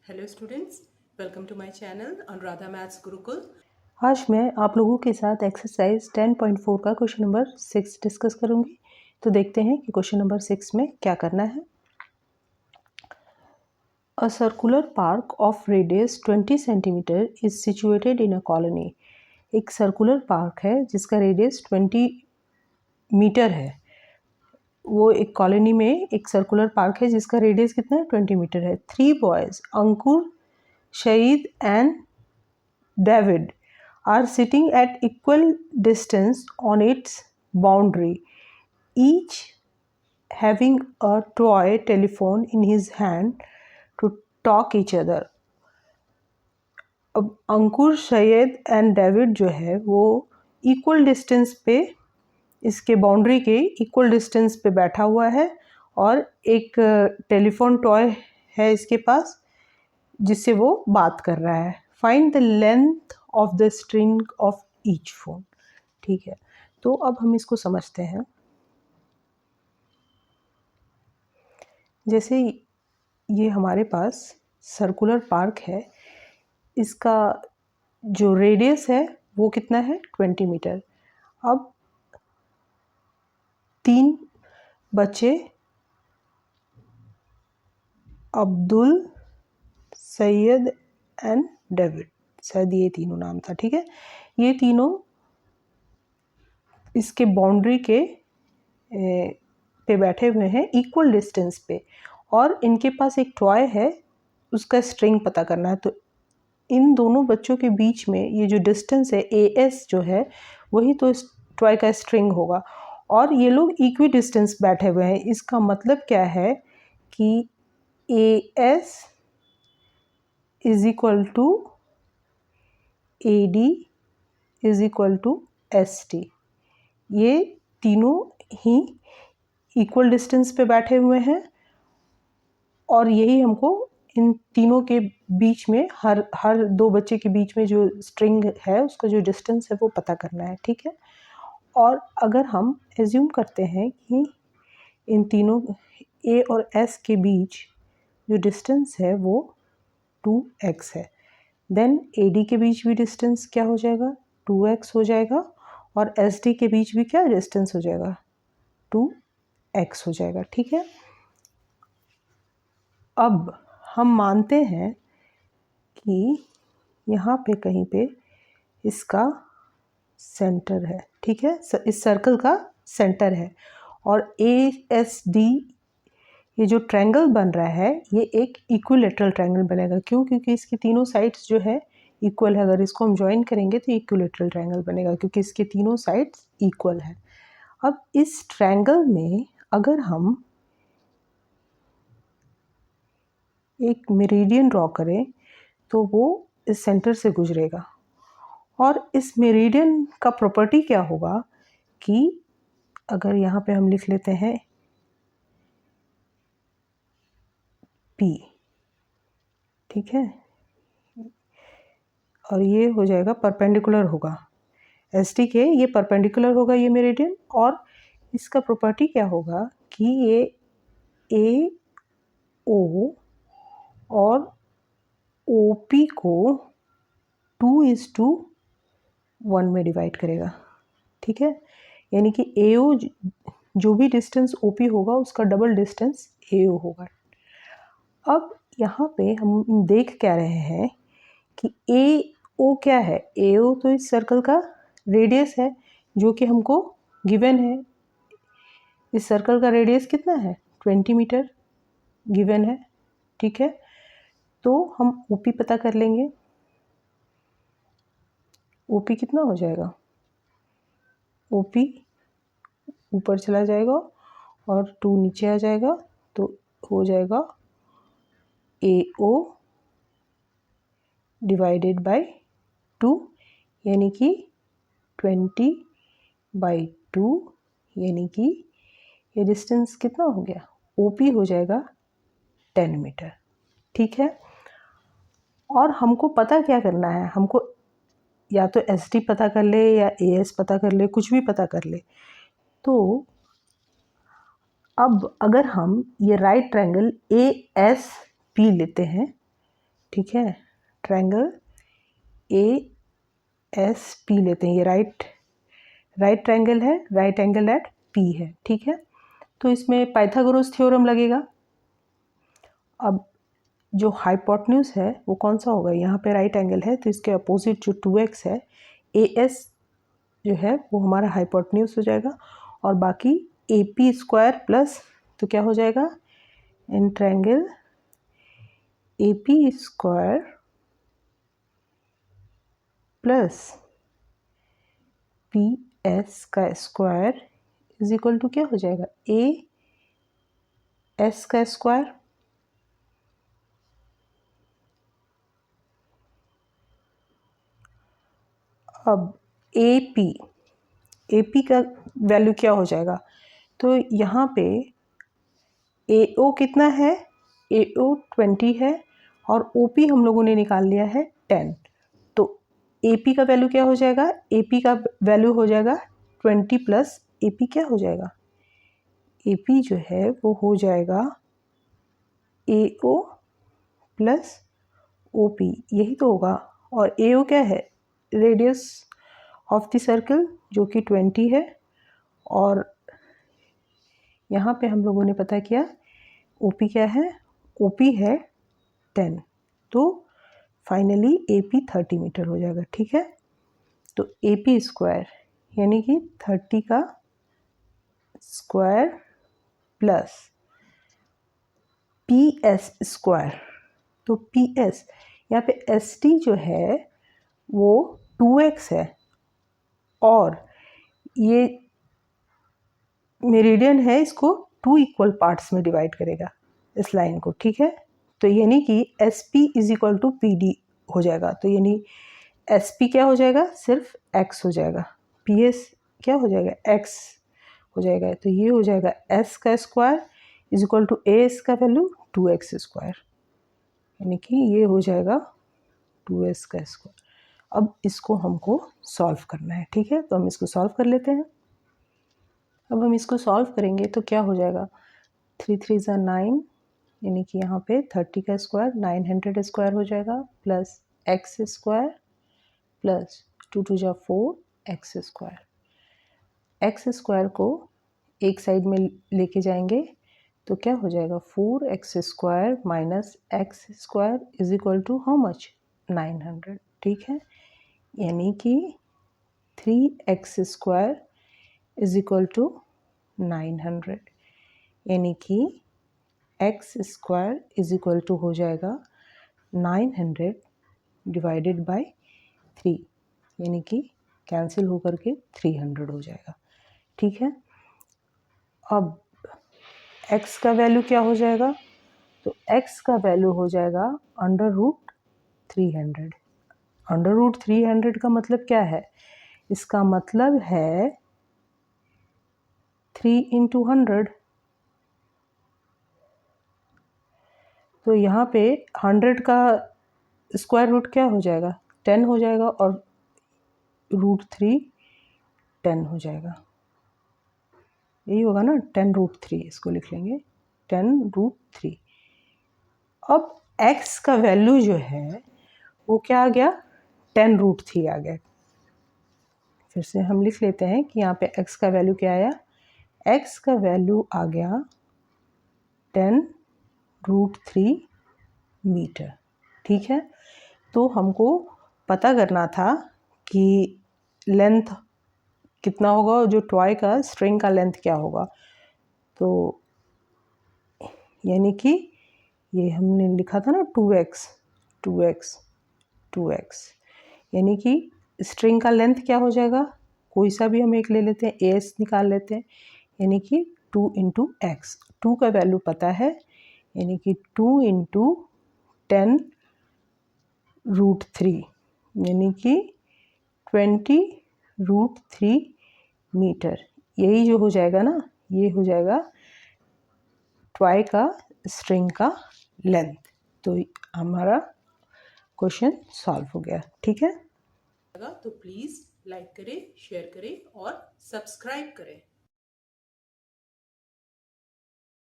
Hello students, welcome to my channel Anuradha maths Gurukul. आज मैं आप लोगों के साथ एक्सरसाइज 10.4 का क्वेश्चन नंबर 6 डिस्कस करूंगी। तो देखते हैं कि क्वेश्चन नंबर 6 में क्या करना है। A circular park of radius 20 centimetre is situated in a colony. एक सर्कुलर पार्क है जिसका रेडियस 20 मीटर है। वो एक कॉलोनी में एक सर्कुलर पार्क है जिसका रेडियस कितना है, 20 मीटर है। 3 बॉयज अंकुर, शहीद and David are sitting at equal distance on its boundary, each having a toy telephone in his hand to talk each other. अब अंकुर, सैयद एंड डेविड जो है वो इक्वल डिस्टेंस पे, इसके बाउंड्री के इक्वल डिस्टेंस पे बैठा हुआ है और एक टेलीफोन टॉय है इसके पास जिससे वो बात कर रहा है। Find the length of the string of each phone. ठीक है, तो अब हम इसको समझते हैं। जैसे ये हमारे पास सर्कुलर पार्क है, इसका जो रेडियस है वो कितना है, 20 मीटर। अब 3 बच्चे अब्दुल, सैयद एंड डेविड, शायद ये तीनों नाम था। ठीक है, ये तीनों इसके बाउंड्री के पे बैठे हुए हैं इक्वल डिस्टेंस पे, और इनके पास एक टॉय है, उसका स्ट्रिंग पता करना है। तो इन दोनों बच्चों के बीच में ये जो डिस्टेंस है AS जो है वही तो इस टॉय का स्ट्रिंग होगा, और ये लोग इक्वी डिस्टेंस बैठे हुए हैं। इसका मतलब क्या है कि AS is equal to AD is equal to ST। ये तीनों ही इक्वल डिस्टेंस पे बैठे हुए हैं और यही हमको इन तीनों के बीच में हर दो बच्चे के बीच में जो स्ट्रिंग है उसका जो डिस्टेंस है वो पता करना है। ठीक है, और अगर हम एज्यूम करते हैं कि इन तीनों A और S के बीच जो डिस्टेंस है वो 2x है, देन AD के बीच भी डिस्टेंस क्या हो जाएगा, 2x हो जाएगा, और SD के बीच भी क्या डिस्टेंस हो जाएगा, 2x हो जाएगा। ठीक है, अब हम मानते हैं कि यहाँ पे कहीं पे इसका सेंटर है। ठीक है, इस सर्कल का सेंटर है, और ASD ये जो ट्रायंगल बन रहा है ये एक इक्विलेटरल ट्रायंगल बनेगा। क्यों? क्योंकि इसकी तीनों साइड्स जो है इक्वल है। अगर इसको हम ज्वाइन करेंगे तो इक्विलेटरल ट्रायंगल बनेगा क्योंकि इसके तीनों साइड्स इक्वल है। अब इस ट्रायंगल में अगर हम एक मेरिडियन ड्रॉ करें तो वो इस सेंटर से गुजरेगा, और इस मेरिडियन का प्रॉपर्टी क्या होगा कि अगर यहाँ पे हम लिख लेते हैं P, ठीक है, और ये हो जाएगा परपेंडिकुलर होगा ST के, ये परपेंडिकुलर होगा ये मेरिडियन, और इसका प्रॉपर्टी क्या होगा कि ये AO और OP को 2:1 में डिवाइड करेगा। ठीक है, यानी कि AO जो भी डिस्टेंस OP होगा उसका डबल डिस्टेंस AO होगा। अब यहाँ पे हम देख क्या रहे हैं कि AO क्या है, AO तो इस सर्कल का रेडियस है जो कि हमको गिवन है। इस सर्कल का रेडियस कितना है, 20 मीटर गिवन है। ठीक है, तो हम OP पता कर लेंगे। OP कितना हो जाएगा, OP ऊपर चला जाएगा और 2 नीचे आ जाएगा, तो हो जाएगा AO डिवाइडेड बाय 2, यानी कि 20/2, यानी कि ये डिस्टेंस कितना हो गया, OP हो जाएगा 10 मीटर। ठीक है, और हमको पता क्या करना है, हमको या तो SD पता कर ले या AS पता कर ले, कुछ भी पता कर ले। तो अब अगर हम ये राइट ट्रायंगल ASP लेते हैं, ठीक है। ट्रायंगल ASP लेते हैं, ये राइट ट्रायंगल है, राइट एंगल एट P है, ठीक है। तो इसमें पाइथागोरस थ्योरम लगेगा। अब जो हाइपोटेन्यूज है वो कौन सा होगा, यहाँ पे राइट एंगल है तो इसके अपोजिट जो 2x है, AS जो है वो हमारा हाइपोटेन्यूज हो जाएगा, और बाकी AP स्क्वायर प्लस, तो क्या हो जाएगा, in triangle AP square plus PS का स्क्वायर इज इक्वल टू क्या हो जाएगा, AS का स्क्वायर। अब AP का वैल्यू क्या हो जाएगा, तो यहाँ पे AO कितना है, AO 20 है और OP हम लोगों ने निकाल लिया है 10। तो AP का वैल्यू क्या हो जाएगा, AP का वैल्यू हो जाएगा 20 प्लस AP क्या हो जाएगा, AP जो है वो हो जाएगा AO प्लस OP, यही तो होगा। और AO क्या है, रेडियस ऑफ द सर्कल जो कि 20 है, और यहाँ पे हम लोगों ने पता किया OP क्या है, OP है 10, तो फाइनली AP 30 मीटर हो जाएगा, ठीक है। तो AP स्क्वायर यानी कि 30 का स्क्वायर प्लस PS स्क्वायर, तो PS यहाँ पे ST जो है वो 2x है, और ये मेरिडियन है, इसको 2 इक्वल पार्ट्स में डिवाइड करेगा इस लाइन को, ठीक है। तो यानी कि SP is equal to PD हो जाएगा, तो यानी SP क्या हो जाएगा, सिर्फ x हो जाएगा, PS क्या हो जाएगा, x हो जाएगा, तो ये हो जाएगा S का square is equal to AS का वैल्यू 2x स्क्वायर, यानी कि ये हो जाएगा 2s का स्क्वायर। अब इसको हमको सॉल्व करना है, ठीक है, तो हम इसको सॉल्व कर लेते हैं। अब हम इसको सॉल्व करेंगे तो क्या हो जाएगा, 3 3 ज़ा 9, यानी कि यहाँ पे 30 का स्क्वायर 900 स्क्वायर हो जाएगा, प्लस x स्क्वायर प्लस 2 2 ज़ा 4 x स्क्वायर। x स्क्वायर को एक साइड में लेके जाएंगे तो क्या हो जाएगा, 4x square minus x square is equal to how much, 900, ठीक है। यानी कि 3x square is equal to 900, यानी कि x square is equal to हो जाएगा 900 डिवाइडेड बाय 3, यानी कि कैंसिल होकर के 300 हो जाएगा, ठीक है। अब x का वैल्यू क्या हो जाएगा, तो x का वैल्यू हो जाएगा अंडर रूट 300। अंडर रूट 300 का मतलब क्या है, इसका मतलब है 3 इंटू 100, तो यहाँ पे 100 का स्क्वायर रूट क्या हो जाएगा, 10 हो जाएगा, और रूट 3 10 हो जाएगा, यही होगा ना, 10 रूट 3, इसको लिख लेंगे 10 रूट 3। अब x का वैल्यू जो है वो क्या आ गया, 10 रूट 3 आ गया। फिर से हम लिख लेते हैं कि यहाँ पे x का वैल्यू क्या आया, x का वैल्यू आ गया 10 रूट 3 मीटर, ठीक है। तो हमको पता करना था कि लेंथ कितना होगा, जो टॉय का स्ट्रिंग का लेंथ क्या होगा, तो यानी कि ये हमने लिखा था ना 2x 2x 2x, यानी कि स्ट्रिंग का लेंथ क्या हो जाएगा, कोई सा भी हम एक ले लेते हैं, AS निकाल लेते हैं, यानी कि 2 इंटू एक्स, 2 का वैल्यू पता है, यानी कि 2 इंटू 10 रूट 3, यानी कि 20 रूट 3 मीटर, यही जो हो जाएगा ना, ये हो जाएगा टॉय का स्ट्रिंग का लेंथ। तो हमारा क्वेश्चन सॉल्व हो गया, ठीक है। तो प्लीज़ लाइक करें, शेयर करें और सब्सक्राइब करें।